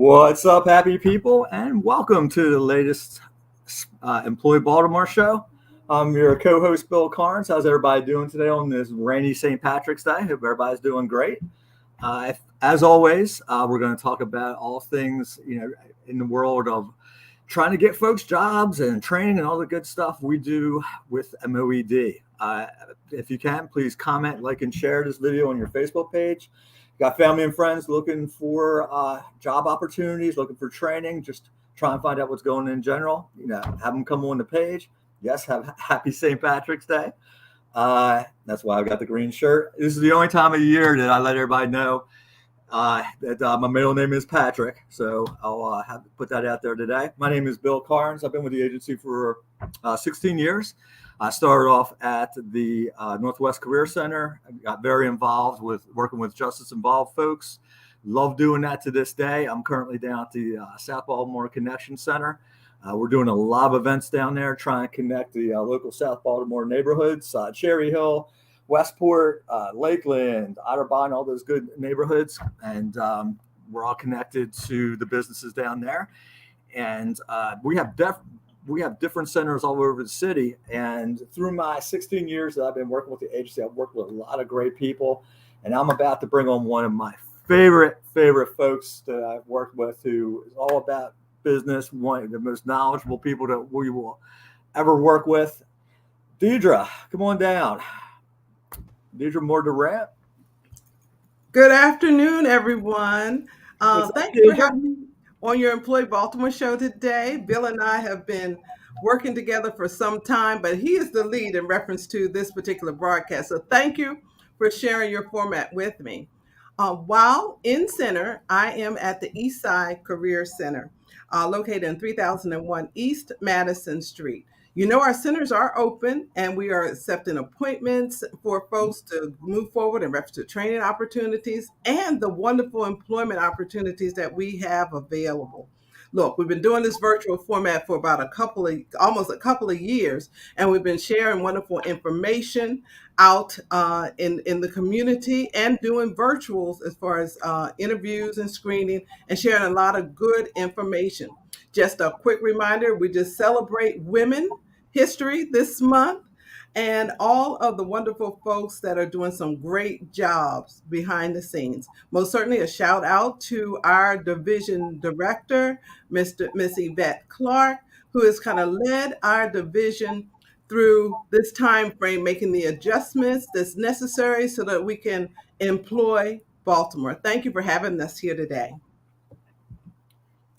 What's up, happy people, and welcome to the latest Employ Baltimore Show. I'm your co-host, Bill Carnes. How's everybody doing today on this rainy St. Patrick's Day? Hope everybody's doing great. As always, we're going to talk about all things, in the world of trying to get folks jobs and training and all the good stuff we do with MOED. If you can, please comment, like, and share this video on your Facebook page. Got family and friends looking for job opportunities, looking for training, just try and find out what's going on in general. Have them come on the page. Yes, have happy St. Patrick's Day. That's why I've got the green shirt. This is the only time of year that I let everybody know that my middle name is Patrick. So I'll have to put that out there today. My name is Bill Carnes. I've been with the agency for 16 years. I started off at the Northwest Career Center. I got very involved with working with justice-involved folks. Love doing that to this day. I'm currently down at the South Baltimore Connection Center. We're doing a lot of events down there, trying to connect the local South Baltimore neighborhoods, Cherry Hill, Westport, Lakeland, Otterbein, all those good neighborhoods. And we're all connected to the businesses down there. And we have different centers all over the city. And through my 16 years that I've been working with the agency, I've worked with a lot of great people. And I'm about to bring on one of my favorite folks that I've worked with, who is all about business, one of the most knowledgeable people that we will ever work with. Deidre, come on down. Deidre Moore-Durant. Good afternoon, everyone. Thank you for having me on your Employ Baltimore show today. Bill and I have been working together for some time, but he is the lead in reference to this particular broadcast. So thank you for sharing your format with me. While in center, I am at the Eastside Career Center, located in 3001 East Madison Street. Our centers are open and we are accepting appointments for folks to move forward in reference to training opportunities and the wonderful employment opportunities that we have available. Look, we've been doing this virtual format for about almost a couple of years, and we've been sharing wonderful information out in the community and doing virtuals as far as interviews and screening and sharing a lot of good information. Just a quick reminder, we just celebrate Women History this month and all of the wonderful folks that are doing some great jobs behind the scenes. Most certainly a shout out to our division director, Miss Yvette Clark, who has kind of led our division through this time frame, making the adjustments that's necessary so that we can employ Baltimore. Thank you for having us here today.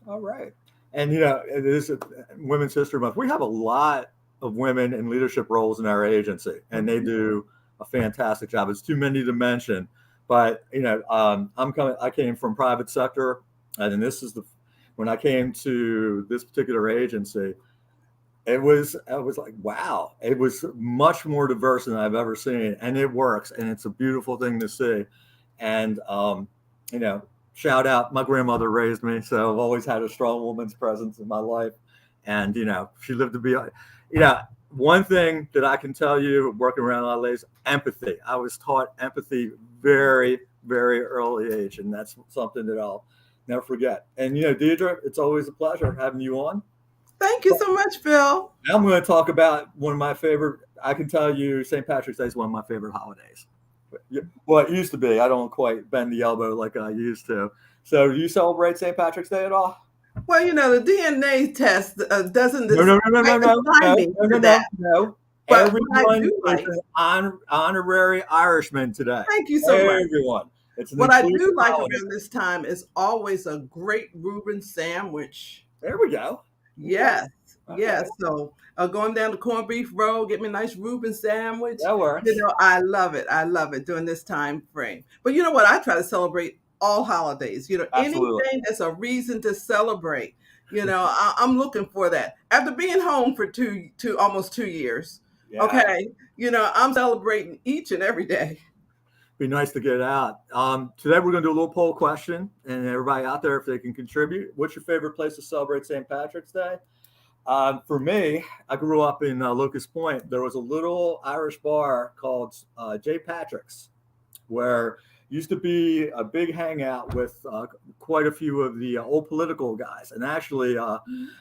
All right. And, it is Women's History Month. We have a lot of women in leadership roles in our agency, and they do a fantastic job. It's too many to mention, but, I came from private sector, and when I came to this particular agency, I was like, wow, it was much more diverse than I've ever seen. And it works. And it's a beautiful thing to see. And, shout out, my grandmother raised me, so I've always had a strong woman's presence in my life. And, she lived to be, one thing that I can tell you working around a lot of ladies, empathy. I was taught empathy very, very early age. And that's something that I'll never forget. And, Deidre, it's always a pleasure having you on. Thank you so much, Bill. Now I'm going to talk about one of my favorite. I can tell you St. Patrick's Day is one of my favorite holidays. Well, it used to be. I don't quite bend the elbow like I used to. So do you celebrate St. Patrick's Day at all? Well, the DNA test doesn't. No. But everyone is an honorary Irishman today. Thank you so much. Everyone. What I do like around this time is always a great Reuben sandwich. There we go. Yes. Okay. Yes. So going down the corned beef road, get me a nice Reuben sandwich. That works. I love it. I love it during this time frame. But you know what? I try to celebrate all holidays. Anything that's a reason to celebrate. I'm looking for that. After being home for almost 2 years. Yeah. Okay. I'm celebrating each and every day. Be nice to get out. Today we're going to do a little poll question, and everybody out there, if they can contribute, what's your favorite place to celebrate St. Patrick's Day? For me, I grew up in Locust Point. There was a little Irish bar called J. Patrick's, where used to be a big hangout with quite a few of the old political guys. And actually, I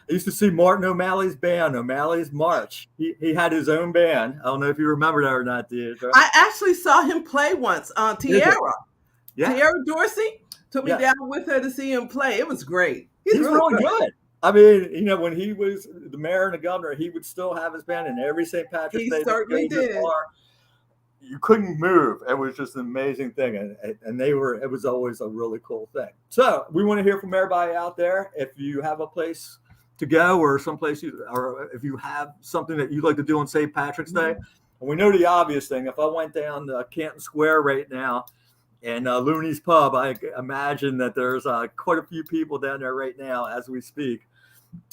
used to see Martin O'Malley's band, O'Malley's March. He had his own band. I don't know if you remember that or not, Deidre. I actually saw him play once. Tiara. Yeah. Tiara Dorsey took me down with her to see him play. It was great. He's really good. I mean, you know, when he was the mayor and the governor, he would still have his band, and every St. Patrick's Day, he certainly did. You couldn't move. It was just an amazing thing, and it was always a really cool thing. So we want to hear from everybody out there. If you have a place to go, or someplace, or if you have something that you'd like to do on St. Patrick's Day, and we know the obvious thing. If I went down to Canton Square right now, and Looney's Pub, I imagine that there's quite a few people down there right now as we speak.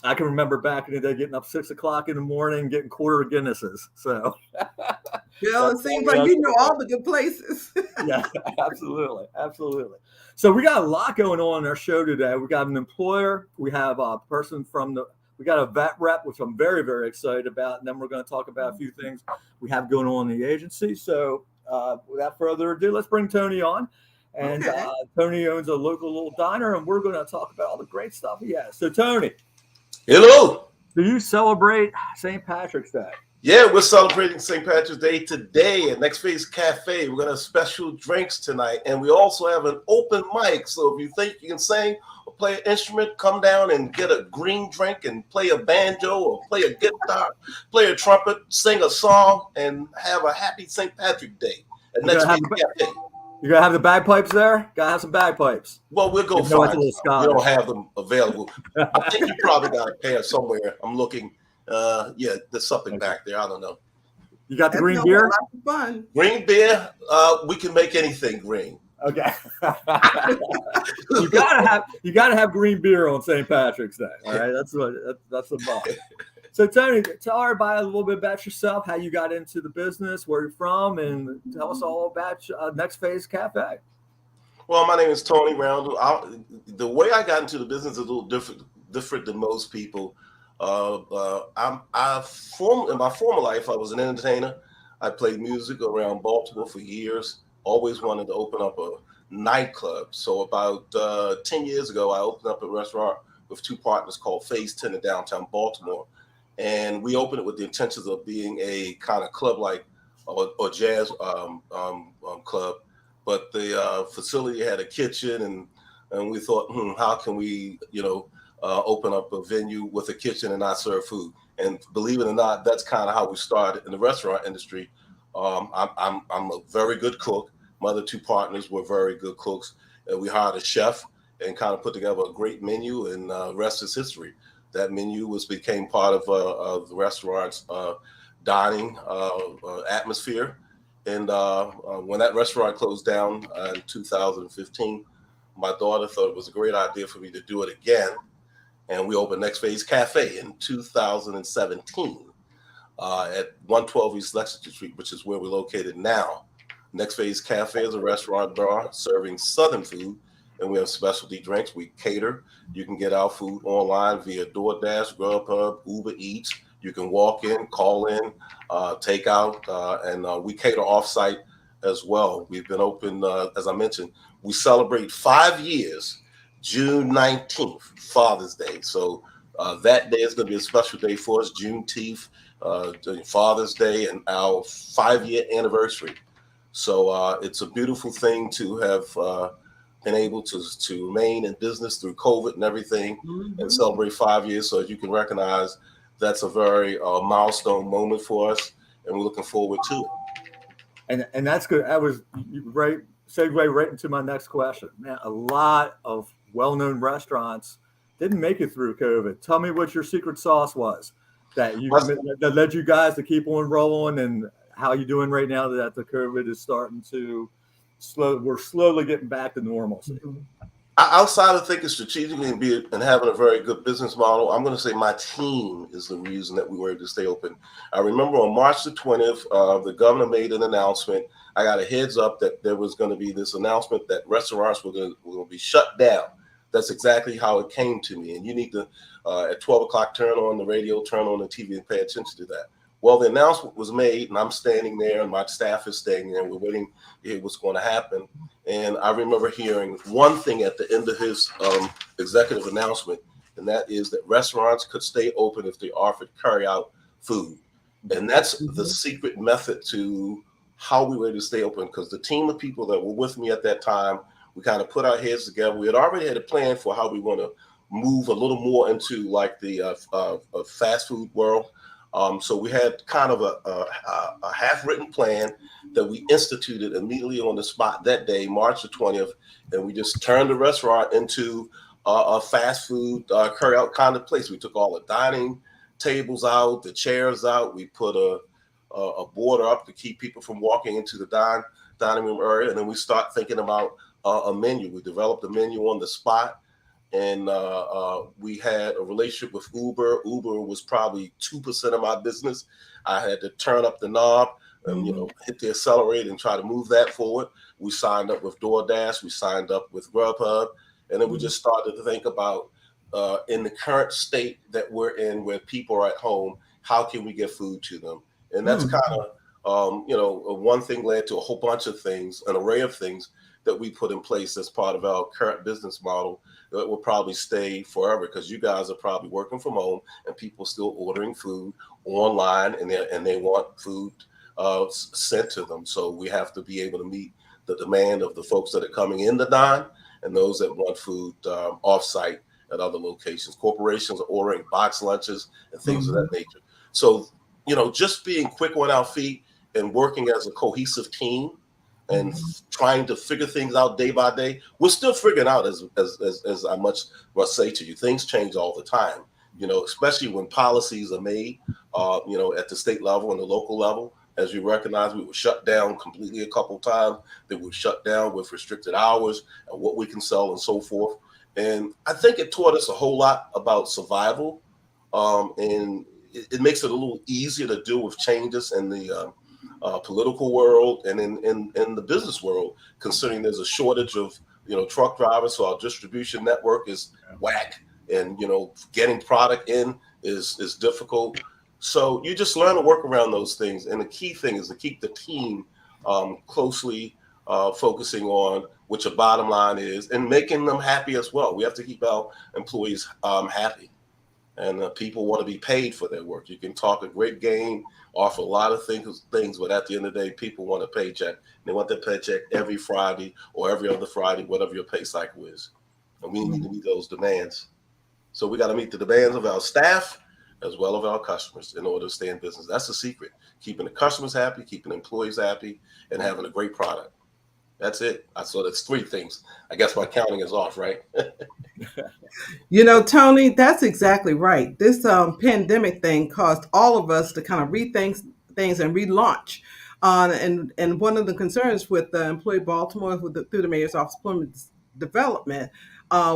I can remember back in the day getting up 6 o'clock in the morning, getting quarter of Guinnesses. So, Bill, it seems like you know all the good places. Yeah, absolutely. So we got a lot going on in our show today. We got an employer. We have a person we got a vet rep, which I'm very, very excited about. And then we're going to talk about a few things we have going on in the agency. So without further ado, let's bring Tony on. And Tony owns a local little diner, and we're going to talk about all the great stuff he has. So, Tony. Hello. Do you celebrate St. Patrick's Day? Yeah, we're celebrating St. Patrick's Day today at Next Phaze Cafe. We're going to have special drinks tonight, and we also have an open mic. So if you think you can sing or play an instrument, come down and get a green drink and play a banjo or play a guitar, play a trumpet, sing a song, and have a happy St. Patrick's Day at Next Phaze Cafe. You're going to have the bagpipes there? Got to have some bagpipes. Well, we'll go find them. We don't have them available. I think you probably got a pair somewhere. I'm looking. Yeah, there's something back there. I don't know. You got the green beer? Fun. Green beer? We can make anything green. Okay. you gotta have green beer on St. Patrick's Day. All right. That's the ball. So Tony, tell everybody a little bit about yourself, how you got into the business, where you're from, and tell us all about Next Phaze Cafe. Well, my name is Tony Roundel. The way I got into the business is a little different than most people. In my former life, I was an entertainer. I played music around Baltimore for years. Always wanted to open up a nightclub. So about 10 years ago, I opened up a restaurant with two partners called Phase 10 in downtown Baltimore. And we opened it with the intentions of being a kind of club like or jazz club. But the facility had a kitchen, and we thought, how can we, open up a venue with a kitchen and not serve food? And believe it or not, that's kind of how we started in the restaurant industry. I'm a very good cook. My other two partners were very good cooks. And we hired a chef and kind of put together a great menu, and rest is history. That menu became part of the restaurant's dining atmosphere. And when that restaurant closed down in 2015, my daughter thought it was a great idea for me to do it again. And we opened Next Phaze Cafe in 2017 at 112 East Lexington Street, which is where we're located now. Next Phaze Cafe is a restaurant bar serving Southern food, and we have specialty drinks. We cater. You can get our food online via DoorDash, Grubhub, Uber Eats. You can walk in, call in, take out, and we cater offsite as well. We've been open, as I mentioned, we celebrate 5 years, June 19th, Father's Day. So that day is going to be a special day for us, Juneteenth, Father's Day, and our 5-year anniversary. So it's a beautiful thing to have been able to remain in business through COVID and everything, and celebrate 5 years. So as you can recognize, that's a very milestone moment for us, and we're looking forward to it. And that's good. That was right. Segue right into my next question. Man, a lot of well-known restaurants didn't make it through COVID. Tell me what your secret sauce was that led you guys to keep on rolling, and how you doing right now that the COVID is starting to we're slowly getting back to normalcy. Outside of thinking strategically and having a very good business model, I'm going to say my team is the reason that we were able to stay open. I remember on March the 20th, the governor made an announcement. I got a heads up that there was going to be this announcement that restaurants were going to be shut down. That's exactly how it came to me. And you need to, at 12 o'clock, turn on the radio, turn on the TV, and pay attention to that. Well, the announcement was made, and I'm standing there, and my staff is standing there, and we're waiting to hear what's going to happen. And I remember hearing one thing at the end of his executive announcement, and that is that restaurants could stay open if they offered carry-out food. And that's the secret method to how we were able to stay open, because the team of people that were with me at that time, we kind of put our heads together. We had already had a plan for how we want to move a little more into like the fast food world. So we had kind of a half-written plan that we instituted immediately on the spot that day, March the 20th, and we just turned the restaurant into a fast food carry-out kind of place. We took all the dining tables out, the chairs out. We put a border up to keep people from walking into the dining room area, and then we start thinking about a menu. We developed a menu on the spot. And we had a relationship with Uber. Uber was probably 2% of my business. I had to turn up the knob and, hit the accelerator and try to move that forward. We signed up with DoorDash. We signed up with Grubhub. And then we just started to think about, in the current state that we're in, where people are at home, how can we get food to them? And that's kind of, one thing led to a whole bunch of things, an array of things that we put in place as part of our current business model that will probably stay forever, because you guys are probably working from home and people still ordering food online, and they want food sent to them. So we have to be able to meet the demand of the folks that are coming in the dine and those that want food off-site at other locations. Corporations are ordering box lunches and things of that nature. So, just being quick on our feet and working as a cohesive team and trying to figure things out day by day. We're still figuring out, as I must say to you, things change all the time, especially when policies are made, at the state level and the local level. As you recognize, we were shut down completely a couple of times. They were shut down with restricted hours and what we can sell and so forth. And I think it taught us a whole lot about survival. And it makes it a little easier to deal with changes in the political world and in the business world, considering there's a shortage of truck drivers, so our distribution network is whack, and getting product in is difficult. So you just learn to work around those things, and the key thing is to keep the team closely focusing on what your bottom line is and making them happy as well. We have to keep our employees happy. And people want to be paid for their work. You can talk a great game, offer a lot of things, but at the end of the day, people want a paycheck. They want their paycheck every Friday or every other Friday, whatever your pay cycle is. And we need to meet those demands. So we got to meet the demands of our staff as well as our customers in order to stay in business. That's the secret: keeping the customers happy, keeping employees happy, and having a great product. That's it. So that's three things. I guess my counting is off, right? Tony, that's exactly right. This pandemic thing caused all of us to kind of rethink things and relaunch. And one of the concerns with Employ Baltimore through the Mayor's Office of Employment Development,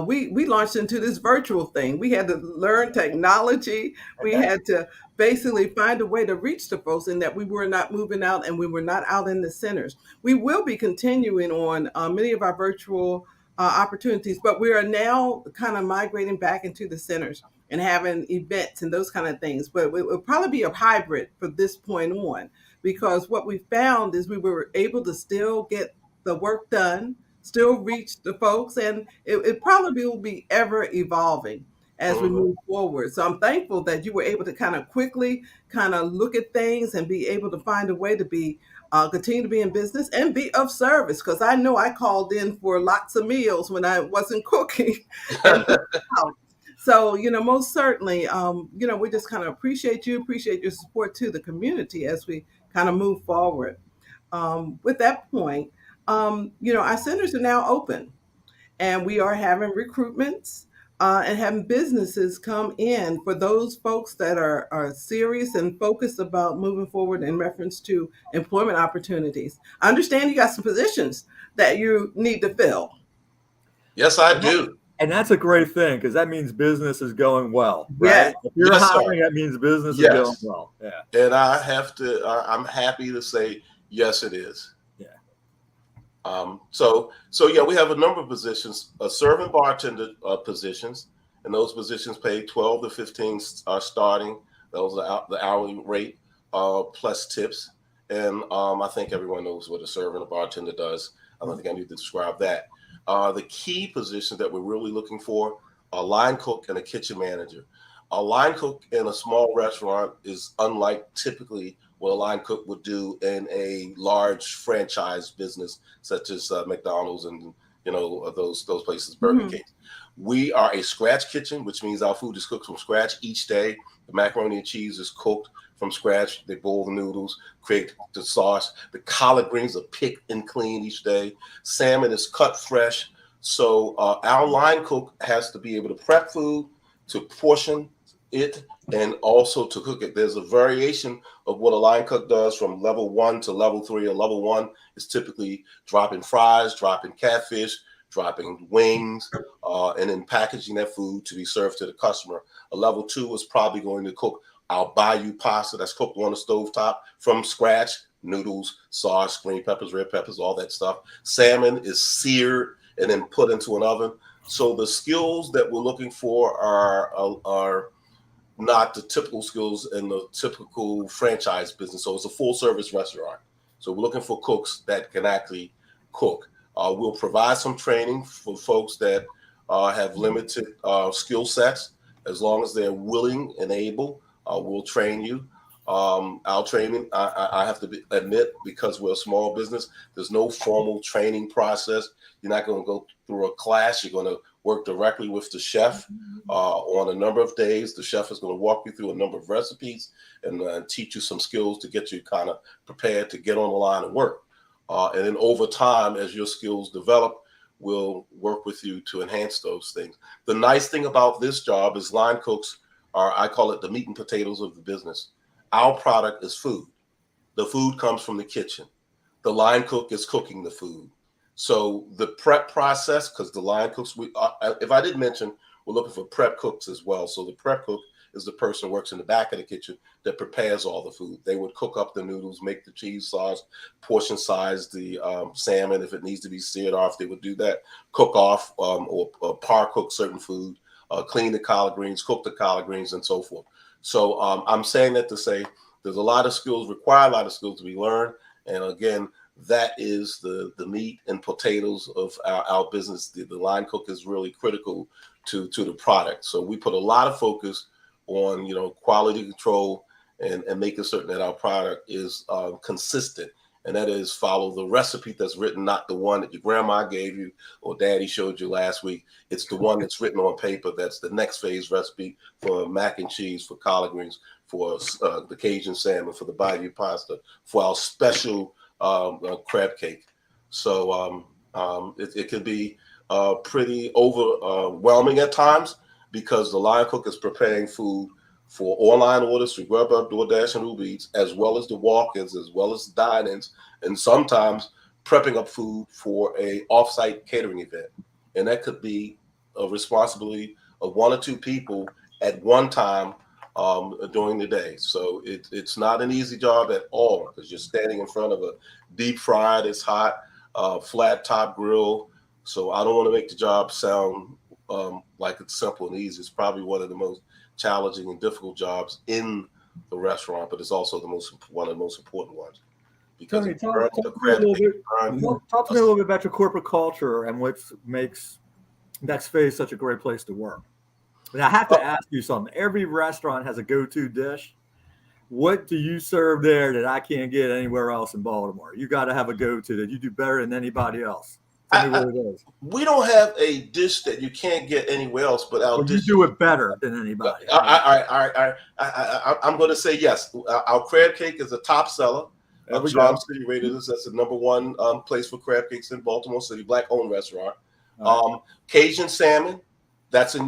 we launched into this virtual thing. We had to learn technology. We had to basically find a way to reach the folks, and that we were not moving out and we were not out in the centers. We will be continuing on many of our virtual opportunities, but we are now kind of migrating back into the centers and having events and those kind of things. But it will probably be a hybrid from this point on, because what we found is we were able to still get the work done, still reach the folks, and it probably will be ever evolving as we move forward. So I'm thankful that you were able to kind of quickly kind of look at things and be able to find a way to be continue to be in business and be of service, because I know I called in for lots of meals when I wasn't cooking. So, most certainly, we just kind of appreciate your support to the community as we kind of move forward. With that point, our centers are now open, and we are having recruitments and having businesses come in for those folks that are serious and focused about moving forward in reference to employment opportunities. I understand you got some positions that you need to fill. Yes, I do. And that's a great thing, because that means business is going well, right? Yeah. If you're hiring, that means business is going well. Yeah. And I'm happy to say, yes, it is. So we have a number of positions, serving bartender positions, and those positions pay 12 to 15 starting. Those are the hourly rate. plus tips. And I think everyone knows what a server and a bartender does. I don't think I need to describe that. The key positions that we're really looking for: a line cook and a kitchen manager. A line cook in a small restaurant is unlike typically what a line cook would do in a large franchise business such as McDonald's and those places, Burger King. We are a scratch kitchen, which means our food is cooked from scratch each day. The macaroni and cheese is cooked from scratch. They boil the noodles, create the sauce. The collard greens are picked and cleaned each day. Salmon is cut fresh. So our line cook has to be able to prep food, to portion it, and also to cook it. There's a variation of what a line cook does from level 1 to level 3. A level 1 is typically dropping fries, dropping catfish, dropping wings, and then packaging that food to be served to the customer. A level 2 is probably going to cook our bayou pasta that's cooked on the stovetop from scratch: noodles, sauce, green peppers, red peppers, all that stuff. Salmon is seared and then put into an oven. So the skills that we're looking for are not the typical skills in the typical franchise business. So it's a full service restaurant. So we're looking for cooks that can actually cook. We'll provide some training for folks that have limited skill sets. As long as they're willing and able, we'll train you. Our training, I have to admit, because we're a small business, there's no formal training process. You're not going to go through a class. You're going to work directly with the chef on a number of days. The chef is going to walk you through a number of recipes and teach you some skills to get you kind of prepared to get on the line and work. And then over time, as your skills develop, we'll work with you to enhance those things. The nice thing about this job is line cooks are, I call it the meat and potatoes of the business. Our product is food. The food comes from the kitchen. The line cook is cooking the food. So the prep process, because the line cooks, if I didn't mention, we're looking for prep cooks as well. So the prep cook is the person who works in the back of the kitchen that prepares all the food. They would cook up the noodles, make the cheese sauce, portion size the salmon if it needs to be seared off. They would do that, cook off or par cook certain food, clean the collard greens, cook the collard greens, and so forth. So I'm saying that to say there's a lot of skills, require a lot of skills to be learned. And again, that is the meat and potatoes of our business. The line cook is really critical to the product. So we put a lot of focus on quality control and making certain that our product is consistent. And that is follow the recipe that's written, not the one that your grandma gave you or daddy showed you last week. It's the one that's written on paper. That's the Next Phaze recipe for mac and cheese, for collard greens, for the Cajun salmon, for the bayou pasta, for our special crab cake. So it can be pretty overwhelming at times because the line cook is preparing food for online orders through Grubhub, DoorDash, and Uber Eats, as well as the walk-ins, as well as dine-ins, and sometimes prepping up food for a off-site catering event. And that could be a responsibility of 1 or 2 people at one time during the day. So it's not an easy job at all because you're standing in front of a deep fried, it's hot, flat top grill. So I don't want to make the job sound like it's simple and easy. It's probably one of the most challenging and difficult jobs in the restaurant, but it's also one of the most important ones. Because Tony, talk to me a little bit about your corporate culture and what makes Next Phaze such a great place to work. And I have to ask you something. Every restaurant has a go-to dish. What do you serve there that I can't get anywhere else in Baltimore? You got to have a go-to that you do better than anybody else. Tell me what it is. We don't have a dish that you can't get anywhere else, but our dish. You do it better than anybody. I'm going to say yes. Our crab cake is a top seller. Job City rated us as the #1 place for crab cakes in Baltimore City, Black-owned restaurant. Cajun salmon, that's a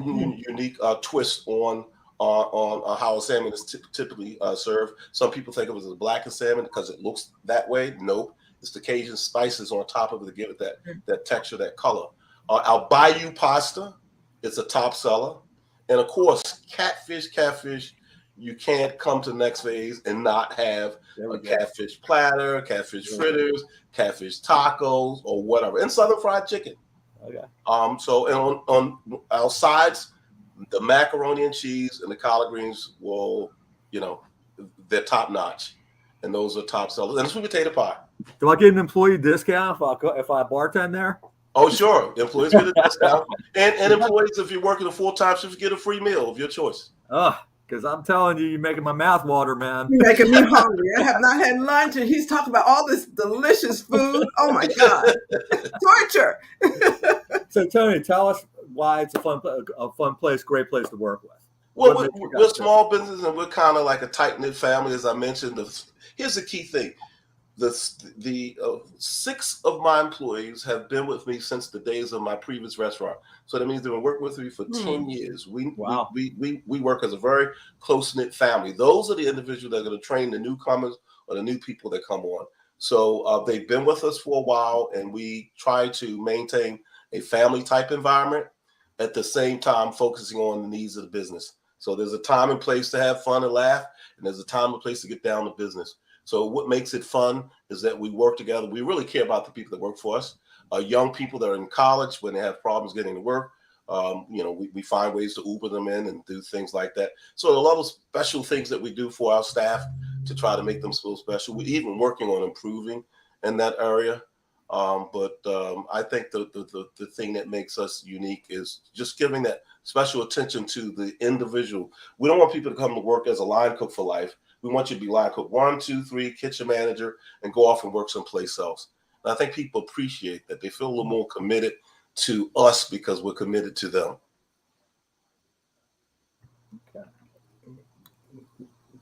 unique twist on how a salmon is typically served. Some people think of it as a blackened salmon because it looks that way. Nope. It's the Cajun spices on top of it to give it that texture, that color. Our bayou pasta is a top seller. And of course, catfish. You can't come to Next Phaze and not have a catfish platter, catfish fritters, catfish tacos, or whatever, and Southern fried chicken. Okay. So and on our sides, the macaroni and cheese and the collard greens will, they're top notch, and those are top sellers. And sweet potato pie. Do I get an employee discount if I bartend there? Oh, sure. Employees get a discount. And employees, if you're working a full-time shift, get a free meal of your choice. Oh, because I'm telling you, you're making my mouth water, man. You're making me hungry. I have not had lunch, and he's talking about all this delicious food. Oh, my God. Torture. So, Tony, tell us why it's a fun place, great place to work with. Well, we're small business, and we're kind of like a tight-knit family, as I mentioned. Here's the key thing. The 6 of my employees have been with me since the days of my previous restaurant. So that means they've been working with me for 10 years. We work as a very close-knit family. Those are the individuals that are going to train the newcomers or the new people that come on. So they've been with us for a while, and we try to maintain a family-type environment at the same time focusing on the needs of the business. So there's a time and place to have fun and laugh, and there's a time and place to get down to business. So what makes it fun is that we work together. We really care about the people that work for us. Young people that are in college, when they have problems getting to work, we find ways to Uber them in and do things like that. So a lot of special things that we do for our staff to try to make them feel special. We're even working on improving in that area. But I think the thing that makes us unique is just giving that special attention to the individual. We don't want people to come to work as a line cook for life. We want you to be line cook 1, 2, 3, kitchen manager, and go off and work someplace else. And I think people appreciate that. They feel a little more committed to us because we're committed to them. Okay.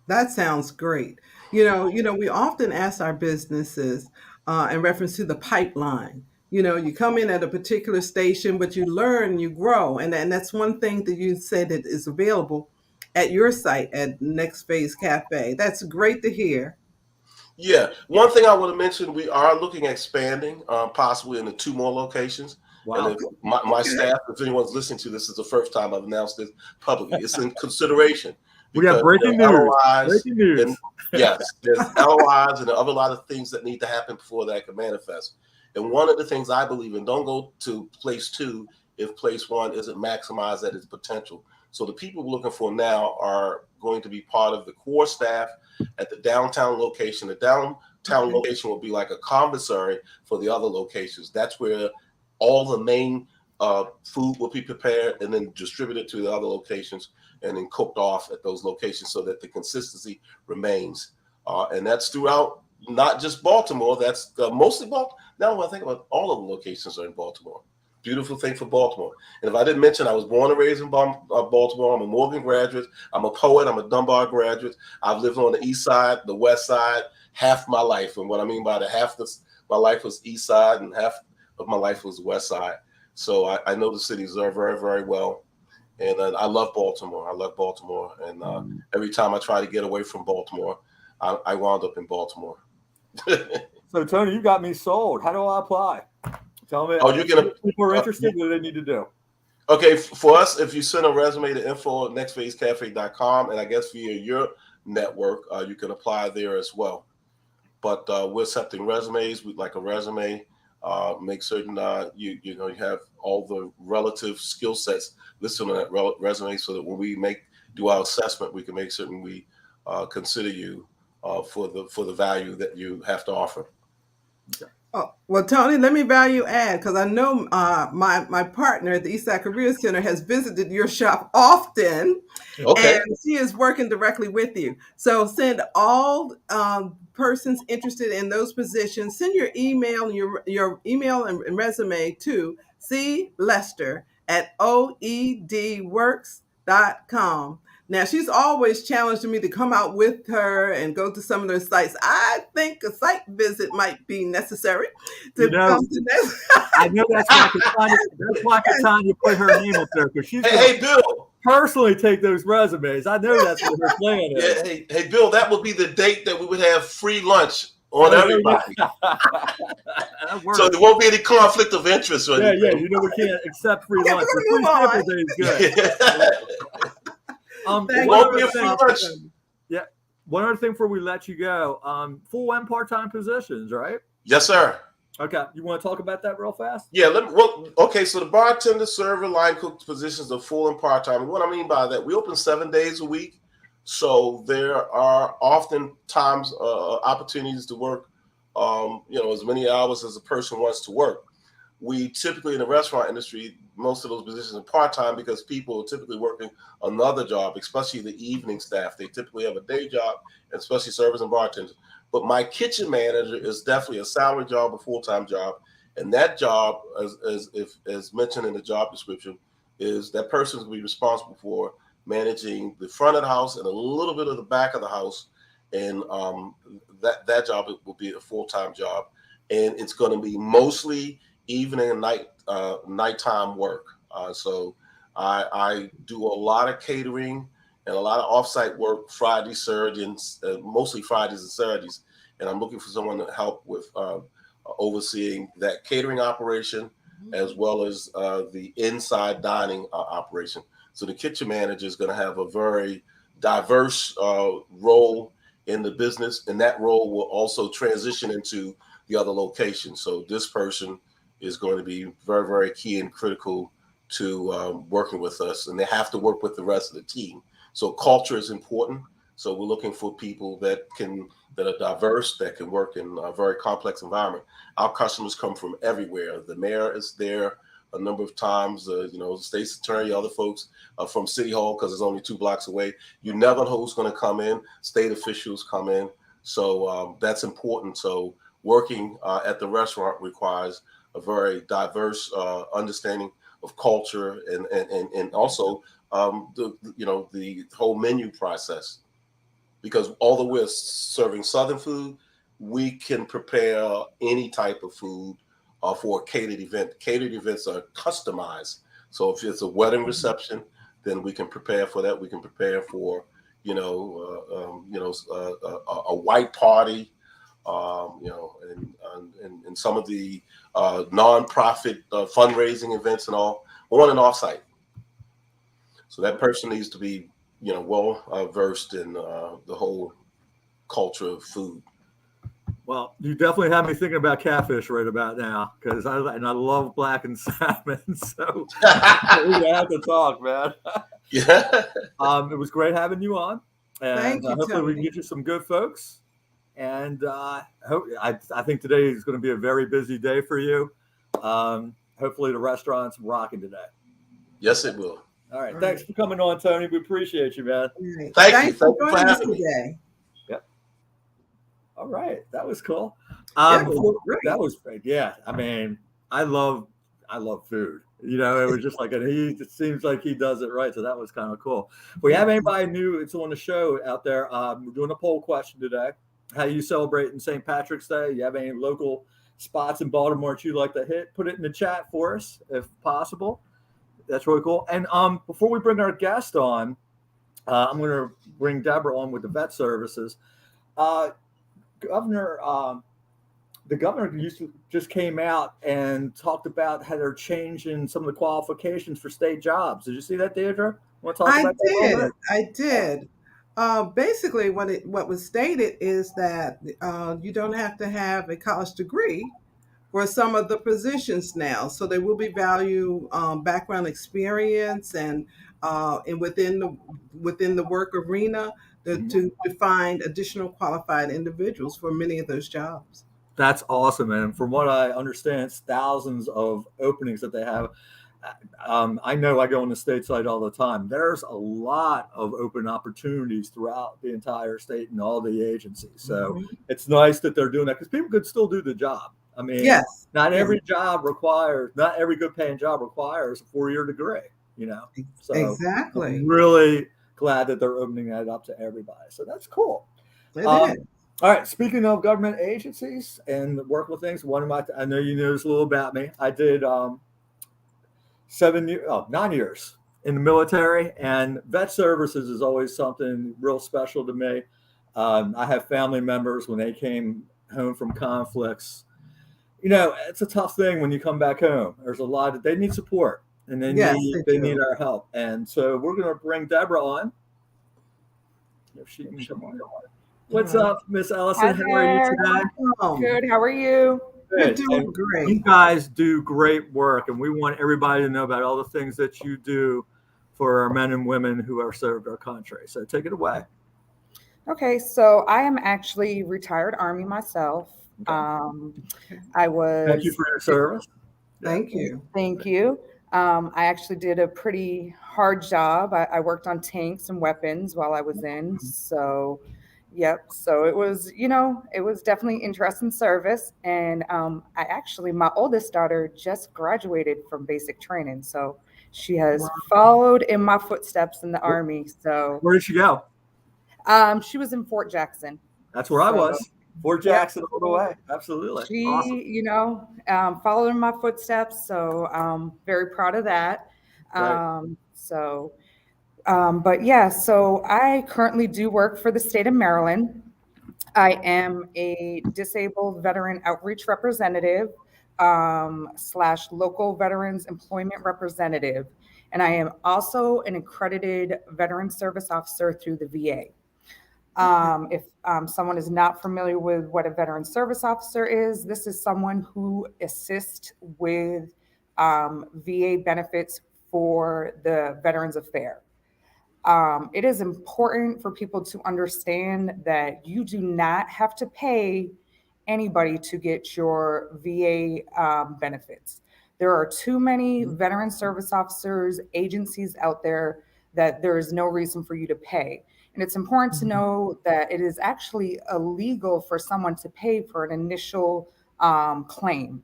That sounds great. We often ask our businesses in reference to the pipeline. You come in at a particular station, but you learn, you grow. And that's one thing that you said that is available at your site at Next Phaze Cafe. That's great to hear. Yeah. One thing I want to mention, we are looking at expanding possibly into 2 more locations. Wow. And my staff, if anyone's listening to this, is the first time I've announced this publicly. It's in consideration. We got breaking news. And, yes, there's LOIs and a lot of things that need to happen before that can manifest. And one of the things I believe in, don't go to place 2 if place 1 isn't maximized at its potential. So the people we're looking for now are going to be part of the core staff at the downtown location. The downtown location will be like a commissary for the other locations. That's where all the main food will be prepared and then distributed to the other locations and then cooked off at those locations so that the consistency remains. And that's throughout not just Baltimore. That's mostly Baltimore. Now when I think about all of the locations are in Baltimore. Beautiful thing for Baltimore. And if I didn't mention, I was born and raised in Baltimore. I'm a Morgan graduate. I'm a poet. I'm a Dunbar graduate. I've lived on the east side, the west side, half my life. And what I mean by the half of my life was east side and half of my life was west side. So I know the cities are very, very well. And I love Baltimore. I love Baltimore. And every time I try to get away from Baltimore, I wound up in Baltimore. So, Tony, you got me sold. How do I apply? Tell me. People are interested. What do they need to do? Okay, for us, if you send a resume to info@nextphazecafe.com, and I guess via your network, you can apply there as well. But we're accepting resumes. We'd like a resume. Make certain you have all the relative skill sets listed on that resume, so that when we do our assessment, we can make certain we consider you for the value that you have to offer. Okay. Oh, well, Tony, let me value add, because I know my partner at the Eastside Career Center has visited your shop often, Okay. and she is working directly with you. So send all persons interested in those positions, send your email and your email and resume to clester@oedworks.com. Now, she's always challenged me to come out with her and go to some of those sites. I think a site visit might be necessary to come to this. I know that's why Katanya put her name up there, because she's Hey, Bill. personally take those resumes. I know that's what her plan is. Yeah, hey, Bill, that would be the date that we would have free lunch on everybody. So there won't be any conflict of interest or anything. Yeah, we can't accept free lunch. Free sample day is good. One other thing before we let you go, full and part-time positions, right? Yes, sir. Okay, you want to talk about that real fast? Yeah. Okay. So the bartender, server, line cook positions are full and part-time. And what I mean by that, we open 7 days a week. So there are oftentimes opportunities to work, as many hours as a person wants to work. We typically in the restaurant industry, most of those positions are part-time because people are typically working another job, especially the evening staff. They typically have a day job, and especially servers and bartenders. But my kitchen manager is definitely a salary job, a full-time job. And that job, as mentioned in the job description, is that person is going to be responsible for managing the front of the house and a little bit of the back of the house. And that job will be a full-time job. And it's going to be mostly evening and nighttime work. So I do a lot of catering and a lot of offsite work Friday, Saturday, and mostly Fridays and Saturdays. And I'm looking for someone to help with overseeing that catering operation as well as the inside dining operation. So the kitchen manager is going to have a very diverse role in the business, and that role will also transition into the other locations. So this person is going to be very, very key and critical to working with us, and they have to work with the rest of the team. So culture is important. So we're looking for people that are diverse, that can work in a very complex environment. Our customers come from everywhere. The mayor is there a number of times, the state's attorney, other folks from City Hall, because it's only 2 blocks away. You never know who's going to come in. State officials come in. So that's important. So working at the restaurant requires a very diverse understanding of culture and also the whole menu process. Because although we're serving Southern food, we can prepare any type of food for a catered event. Catered events are customized. So if it's a wedding reception, then we can prepare for that. We can prepare for, a white party, and some of the nonprofit fundraising events and all, on and off site. So that person needs to be, well versed in the whole culture of food. Well, you definitely have me thinking about catfish right about now, because I love blackened salmon. So we have to talk, man. Yeah. It was great having you on, and Thank you, hopefully Tony. we can get you some good folks. And I think today is going to be a very busy day for you. Hopefully the restaurant's rocking today. Yes, it will. All right. Thanks for coming on, Tony. We appreciate you, man. Right. Thank you for joining us having me. today. Yep. All right. That was cool. That was great. That was great. Yeah. I mean, I love food. It was just like, and it seems like he does it right. So that was kind of cool. If we have anybody new, it's on the show out there. We're doing a poll question today. How you celebrating St. Patrick's Day? You have any local spots in Baltimore that you'd like to hit? Put it in the chat for us if possible. That's really cool. And before we bring our guest on, I'm going to bring Deborah on with the vet services. The governor just came out and talked about how they're changing some of the qualifications for state jobs. Did you see that, Deirdre? Want to talk about that? I did. Basically, what was stated is that you don't have to have a college degree for some of the positions now. So they will be value background experience and within the work arena to find additional qualified individuals for many of those jobs. That's awesome. And from what I understand, it's thousands of openings that they have. I know I go on the state site all the time. There's a lot of open opportunities throughout the entire state and all the agencies. So it's nice that they're doing that, because people could still do the job. I mean, yes, not every good paying job requires a 4-year degree, So exactly. I'm really glad that they're opening that up to everybody. So that's cool. It is. All right. Speaking of government agencies and work with things, I know you know this a little about me. I did 9 years in the military, and vet services is always something real special to me. I have family members when they came home from conflicts. It's a tough thing when you come back home. There's a lot they need support, and they need our help. And so we're going to bring Deborah on. If she can come on. What's up, Miss Ellison? How are you today? Good. How are you? You're doing great. You guys do great work, and we want everybody to know about all the things that you do for our men and women who have served our country. So take it away. Okay, so I am actually retired Army myself. I was. Thank you for your service. Thank you. Thank you. I actually did a pretty hard job. I worked on tanks and weapons while I was in. So, yep. So it was, it was definitely interesting service. And my oldest daughter just graduated from basic training. So she has followed in my footsteps in the Army. So where did she go? She was in Fort Jackson. That's where I was. Fort Jackson all the way. Absolutely. She, awesome. Followed in my footsteps. So I'm very proud of that. Right. But yeah, so I currently do work for the state of Maryland. I am a disabled veteran outreach representative / local veterans employment representative. And I am also an accredited veteran service officer through the VA. If someone is not familiar with what a veteran service officer is, this is someone who assists with VA benefits for the Veterans Affairs. It is important for people to understand that you do not have to pay anybody to get your VA benefits. There are too many veteran service officers, agencies out there that there is no reason for you to pay. And it's important to know that it is actually illegal for someone to pay for an initial claim.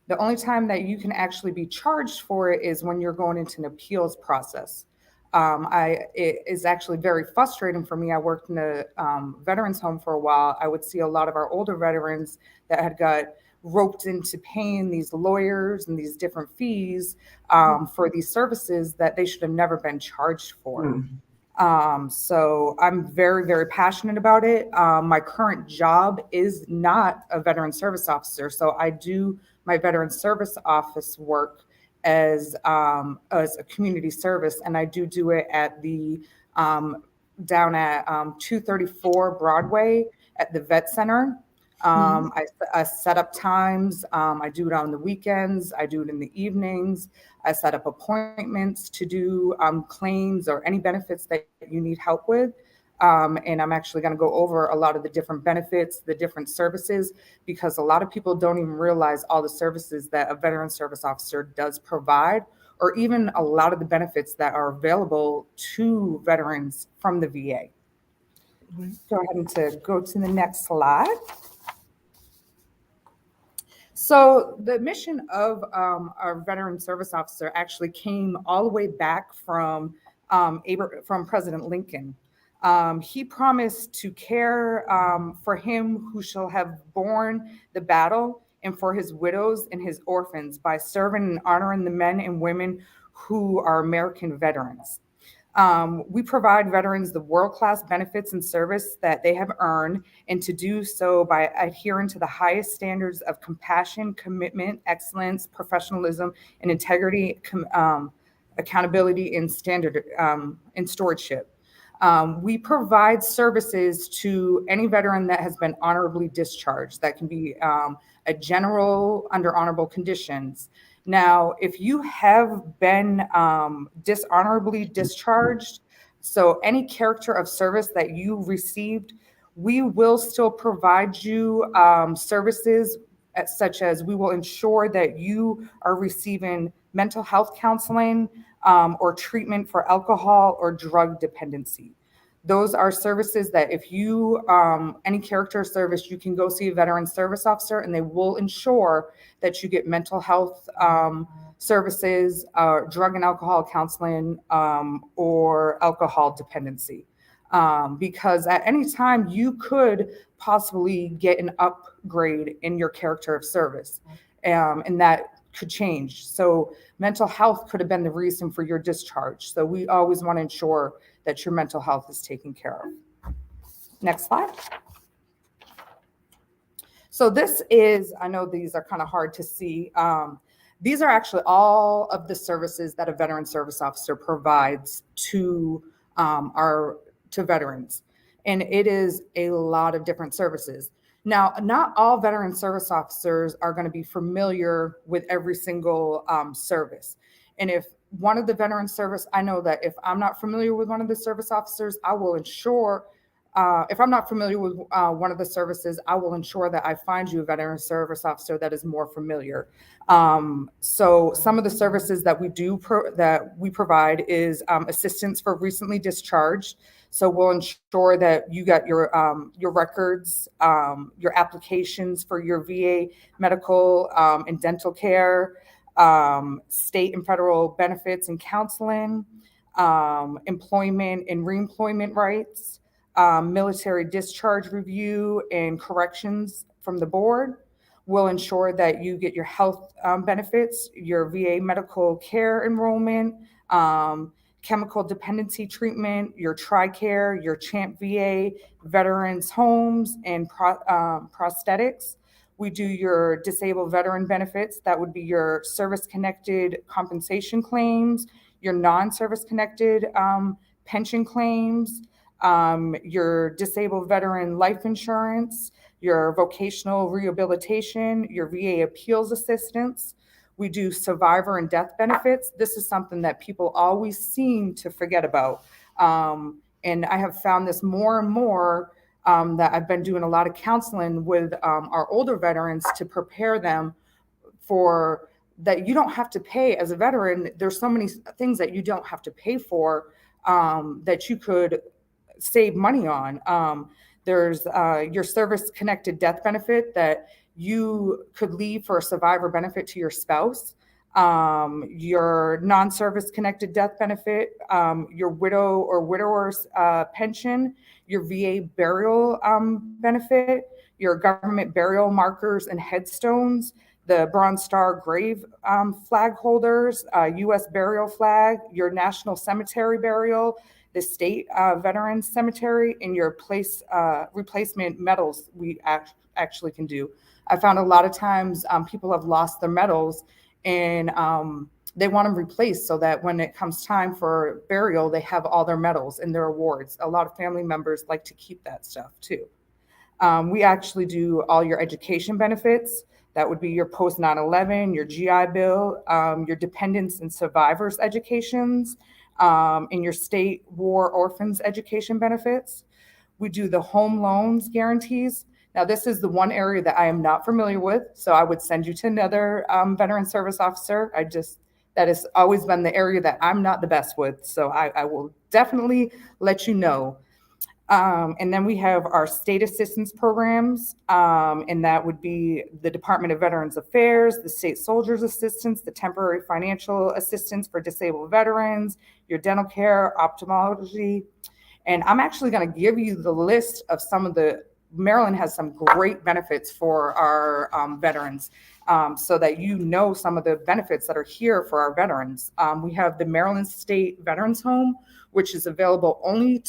The only time that you can actually be charged for it is when you're going into an appeals process. It is actually very frustrating for me. I worked in a veterans home for a while. I would see a lot of our older veterans that had got roped into paying these lawyers and these different fees for these services that they should have never been charged for. So I'm very, very passionate about it. My current job is not a veteran service officer. So I do my veteran service office work as a community service, and I do it at the down at 234 Broadway at the Vet Center. I set up times. I do it on the weekends. I do it in the evenings. I set up appointments to do claims or any benefits that you need help with. And I'm actually going to go over a lot of the different benefits, the different services, because a lot of people don't even realize all the services that a veteran service officer does provide, or even a lot of the benefits that are available to veterans from the VA. Go ahead and go to the next slide. So the mission of our veteran service officer actually came all the way back from President Lincoln. He promised to care for him who shall have borne the battle, and for his widows and his orphans, by serving and honoring the men and women who are American veterans. We provide veterans the world-class benefits and service that they have earned, and to do so by adhering to the highest standards of compassion, commitment, excellence, professionalism, and integrity, accountability, and stewardship. We provide services to any veteran that has been honorably discharged. That can be a general under honorable conditions. Now, if you have been dishonorably discharged, so any character of service that you received, we will still provide you services such as we will ensure that you are receiving mental health counseling or treatment for alcohol or drug dependency. Those are services that if you, any character service, you can go see a veteran service officer and they will ensure that you get mental health services, drug and alcohol counseling, or alcohol dependency. Because at any time you could possibly get an upgrade in your character of service, and that could change. So mental health could have been the reason for your discharge. So we always want to ensure that your mental health is taken care of. Next slide. So this is, I know these are kind of hard to see. These are actually all of the services that a veteran service officer provides to veterans. And it is a lot of different services. Now, not all veteran service officers are going to be familiar with every single service. And if one of the veteran service, I know that if I'm not familiar with one of the service officers, I will ensure, if I'm not familiar with one of the services, I will ensure that I find you a veteran service officer that is more familiar. So some of the services that we provide is assistance for recently discharged. So we'll ensure that you got your records, your applications for your VA medical and dental care, state and federal benefits and counseling, employment and reemployment rights, military discharge review and corrections from the board. We'll ensure that you get your health benefits, your VA medical care enrollment, chemical dependency treatment, your TRICARE, your CHAMP VA, veterans homes, and prosthetics. We do your disabled veteran benefits. That would be your service-connected compensation claims, your non-service connected pension claims, your disabled veteran life insurance, your vocational rehabilitation, your VA appeals assistance. We do survivor and death benefits. This is something that people always seem to forget about. And I have found this more and more that I've been doing a lot of counseling with our older veterans to prepare them for that. You don't have to pay as a veteran. There's so many things that you don't have to pay for that you could save money on. There's your service connected death benefit that you could leave for a survivor benefit to your spouse, your non-service connected death benefit, your widow or widower's pension, your VA burial benefit, your government burial markers and headstones, the Bronze Star grave flag holders, U.S. burial flag, your national cemetery burial, the state veterans cemetery, and your replacement medals we actually can do. I found a lot of times people have lost their medals and they want them replaced so that when it comes time for burial, they have all their medals and their awards. A lot of family members like to keep that stuff too. We actually do all your education benefits. That would be your post 9/11, your GI Bill, your dependents and survivors educations, and your state war orphans education benefits. We do the home loans guarantees. Now, this is the one area that I am not familiar with, so I would send you to another veteran service officer. That has always been the area that I'm not the best with, so I will definitely let you know. And then we have our state assistance programs, and that would be the Department of Veterans Affairs, the State Soldiers Assistance, the Temporary Financial Assistance for Disabled Veterans, your dental care, ophthalmology. And I'm actually going to give you the list of some of Maryland has some great benefits for our veterans, so that you know some of the benefits that are here for our veterans. We have the Maryland State Veterans Home, which is available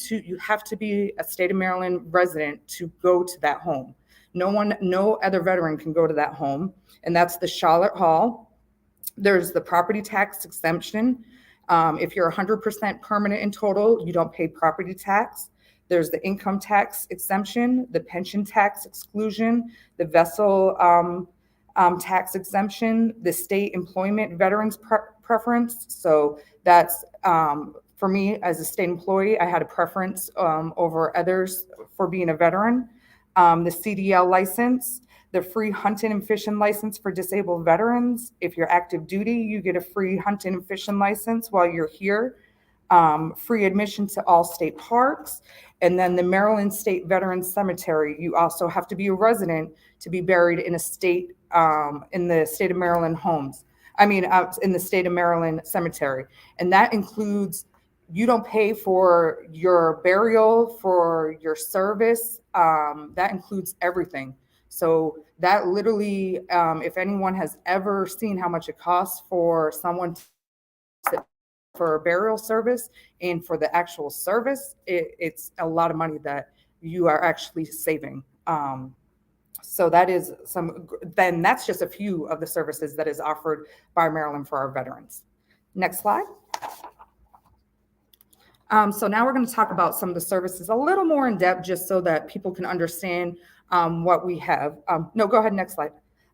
you have to be a state of Maryland resident to go to that home. No other veteran can go to that home, and that's the Charlotte Hall. There's the property tax exemption. If you're 100% permanent in total, you don't pay property tax. There's the income tax exemption, the pension tax exclusion, the vessel tax exemption, the state employment veterans preference. So that's for me as a state employee, I had a preference over others for being a veteran. The CDL license, the free hunting and fishing license for disabled veterans. If you're active duty, you get a free hunting and fishing license while you're here. Free admission to all state parks. And then the Maryland State Veterans Cemetery, you also have to be a resident to be buried in a state, in the state of Maryland homes. In the state of Maryland cemetery. And that includes, you don't pay for your burial, for your service. That includes everything. So that literally, if anyone has ever seen how much it costs for someone for a burial service and for the actual service, it's a lot of money that you are actually saving. So that is then that's just a few of the services that is offered by Maryland for our veterans. Next slide. So now we're going to talk about some of the services a little more in depth, just so that people can understand what we have. No, go ahead, next slide.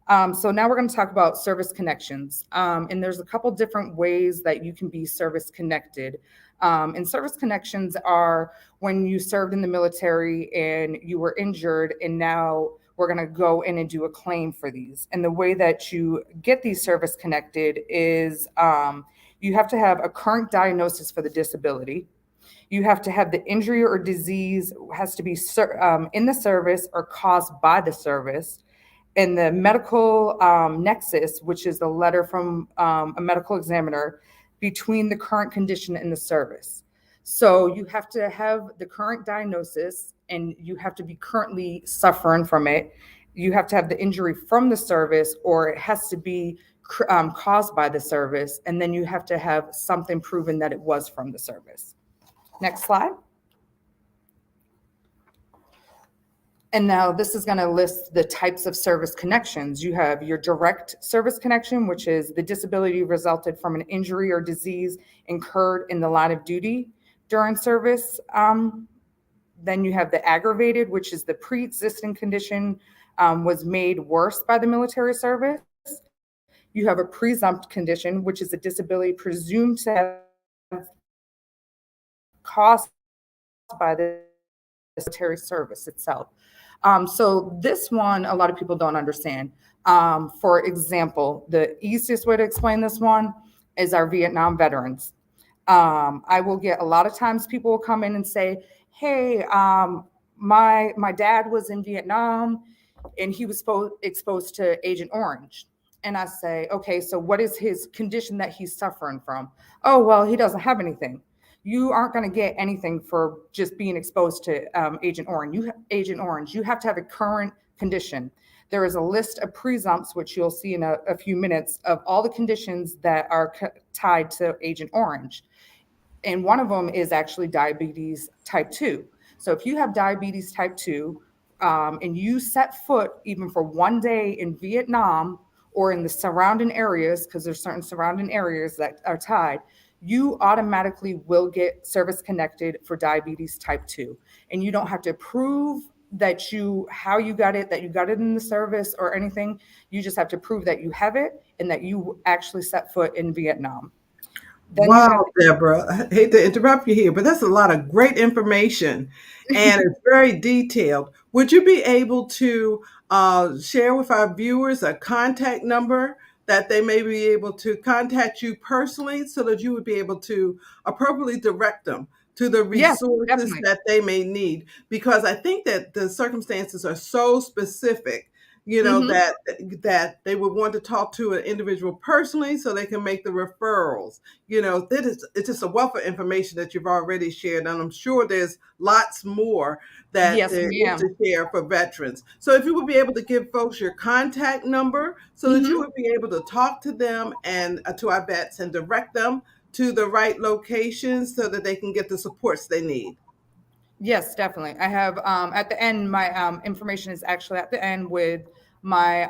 So now we're going to talk about service connections. And there's a couple different ways that you can be service connected. And service connections are when you served in the military and you were injured, and now we're going to go in and do a claim for these. And the way that you get these service connected is you have to have a current diagnosis for the disability. You have to have the injury or disease has to be in the service or caused by the service. And the medical nexus, which is the letter from a medical examiner between the current condition and the service. So you have to have the current diagnosis and you have to be currently suffering from it. You have to have the injury from the service, or it has to be caused by the service. And then you have to have something proven that it was from the service. Next slide. And now this is going to list the types of service connections. You have your direct service connection, which is the disability resulted from an injury or disease incurred in the line of duty during service. Then you have the aggravated, which is the pre-existing condition was made worse by the military service. You have a presumped condition, which is a disability presumed to have caused by the military service itself. So this one, a lot of people don't understand. For example, the easiest way to explain this one is our Vietnam veterans. I will get a lot of times people will come in and say, hey, my dad was in Vietnam and he was exposed to Agent Orange. And I say, okay, so what is his condition that he's suffering from? Oh, well, he doesn't have anything. You aren't going to get anything for just being exposed to Agent Orange. You have to have a current condition. There is a list of presumpts, which you'll see in a few minutes, of all the conditions that are tied to Agent Orange. And one of them is actually diabetes type 2. So if you have diabetes type 2 and you set foot even for one day in Vietnam or in the surrounding areas, because there's certain surrounding areas that are tied, you automatically will get service connected for diabetes type 2. And you don't have to prove that how you got it in the service or anything. You just have to prove that you have it and that you actually set foot in Vietnam. Then wow, Deborah, I hate to interrupt you here, but that's a lot of great information and it's very detailed. Would you be able to share with our viewers a contact number that they may be able to contact you personally so that you would be able to appropriately direct them to the resources that they may need? Because I think that the circumstances are so specific, that they would want to talk to an individual personally so they can make the referrals. It's just a wealth of information that you've already shared, and I'm sure there's lots more that there is to share for veterans. So if you would be able to give folks your contact number so that you would be able to talk to them and to our vets and direct them to the right locations so that they can get the supports they need. Yes, definitely. I have at the end, my information is actually at the end with my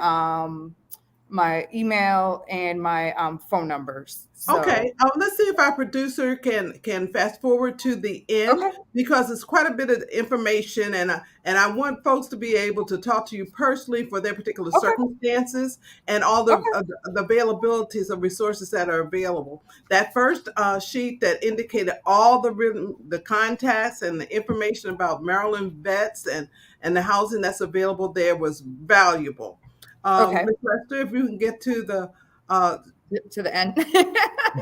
my email and my phone numbers. So. Okay, let's see if our producer can fast forward to the end, because it's quite a bit of information, and I want folks to be able to talk to you personally for their particular circumstances and all the availabilities of resources that are available. That first sheet that indicated all the contacts and the information about Maryland vets and the housing that's available there was valuable. Ms. Lester, if you can get to the end.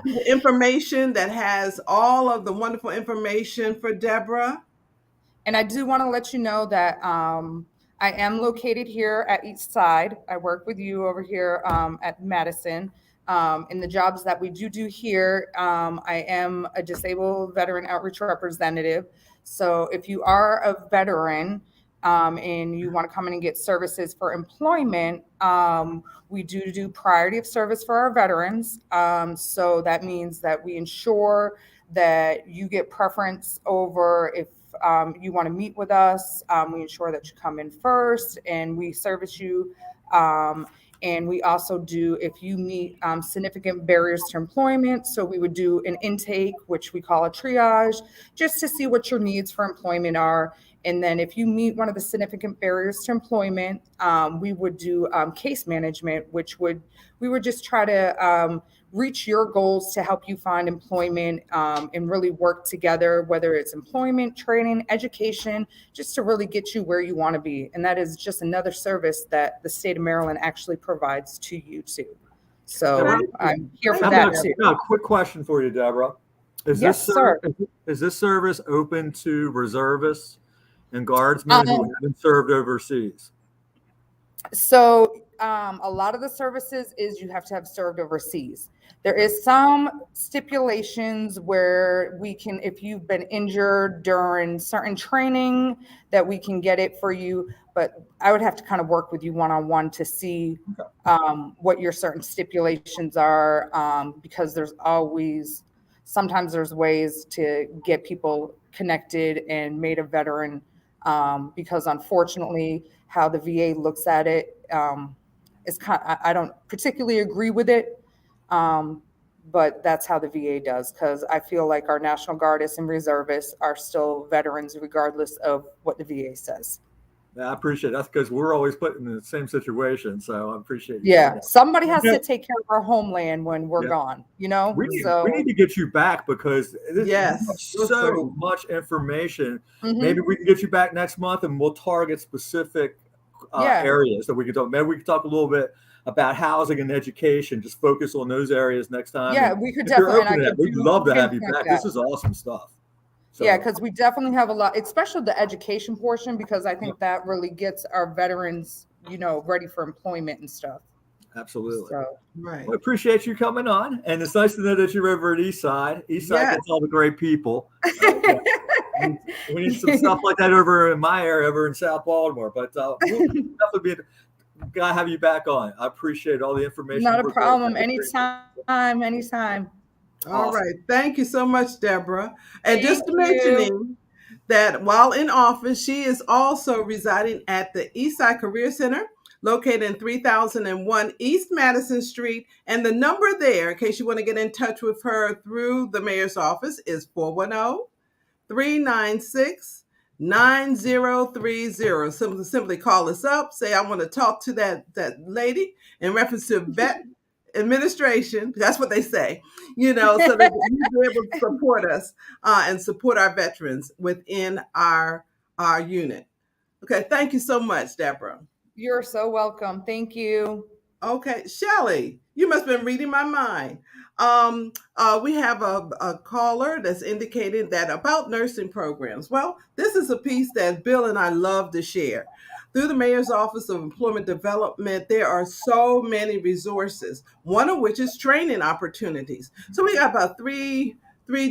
The information that has all of the wonderful information for Deborah. And I do want to let you know that I am located here at East Side. I work with you over here at Madison. In the jobs that we do here, I am a disabled veteran outreach representative. So if you are a veteran and you want to come in and get services for employment, we do priority of service for our veterans. So that means that we ensure that you get preference over if you want to meet with us. We ensure that you come in first and we service you. And we also do, if you meet significant barriers to employment, so we would do an intake, which we call a triage, just to see what your needs for employment are. And then if you meet one of the significant barriers to employment, we would do case management, we would just try to reach your goals to help you find employment and really work together, whether it's employment, training, education, just to really get you where you want to be. And that is just another service that the state of Maryland actually provides to you too. So I'm here for that too. A quick question for you, Deborah. Is this service open to reservists and guardsmen who haven't served overseas? So a lot of the services is you have to have served overseas. There is some stipulations where we can, if you've been injured during certain training, that we can get it for you. But I would have to kind of work with you one-on-one to see what your certain stipulations are, because sometimes there's ways to get people connected and made a veteran, because unfortunately how the VA looks at it is I don't particularly agree with it, but that's how the VA does, because I feel like our National Guardists and reservists are still veterans regardless of what the VA says. Yeah, I appreciate it. That's because we're always put in the same situation. So I appreciate you. Yeah, somebody has to take care of our homeland when we're gone, We need to get you back, because this is so much information. Mm-hmm. Maybe we can get you back next month and we'll target specific areas that we can talk. Maybe we can talk a little bit about housing and education. Just focus on those areas next time. Yeah, we could definitely. We'd love to have you back. This is awesome stuff. So. Yeah, because we definitely have a lot, especially the education portion, because I think that really gets our veterans, ready for employment and stuff. Absolutely. So, right. We appreciate you coming on, and it's nice to know that you're over at Eastside. Eastside gets all the great people. We need some stuff like that over in my area, over in South Baltimore. But we'll definitely gotta have you back on. I appreciate all the information. Not a problem. Anytime. All right. Thank you so much, Deborah. And just to mention that while in office, she is also residing at the Eastside Career Center, located in 3001 East Madison Street. And the number there, in case you want to get in touch with her through the mayor's office, is 410-396-9030. Simply call us up, say, I want to talk to that lady in reference to vet administration. That's what they say, so that you'll be able to support us and support our veterans within our unit. Okay. Thank you so much, Deborah. You're so welcome. Thank you. Okay. Shelley, you must have been reading my mind. We have a caller that's indicated that about nursing programs. Well, this is a piece that Bill and I love to share. Through the Mayor's Office of Employment Development, there are so many resources, one of which is training opportunities. So we got about three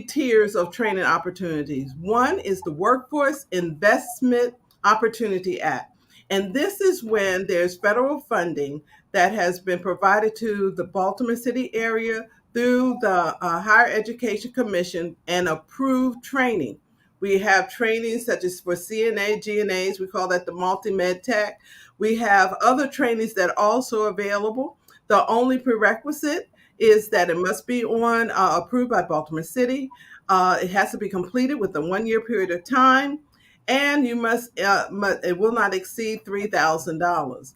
tiers of training opportunities. One is the Workforce Investment Opportunity Act. And this is when there's federal funding that has been provided to the Baltimore City area through the Higher Education Commission and approved training. We have training such as for CNA, GNAs, we call that the multi-med tech. We have other trainings that are also available. The only prerequisite is that it must be approved by Baltimore City. It has to be completed within a 1 year period of time. And you it will not exceed $3,000.